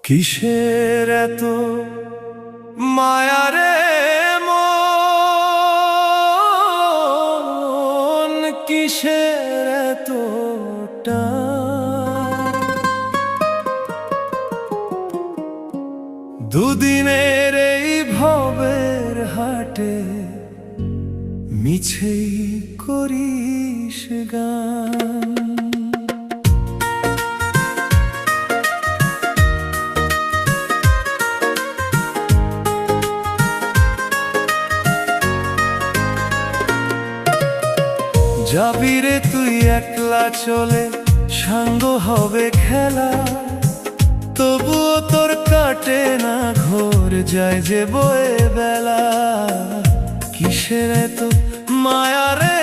কিসের এত মায়া রে মন, কিসের এতটা দুদিনের এই ভবের হাটে মিছেই করিস গান। যাবি রে তুই একলা চলে, সাঙ্গ হবে খেলা, তবুও তোর কাটে না ঘোর, যায় যে বয়ে বেলা। কিসের এত মায়া রে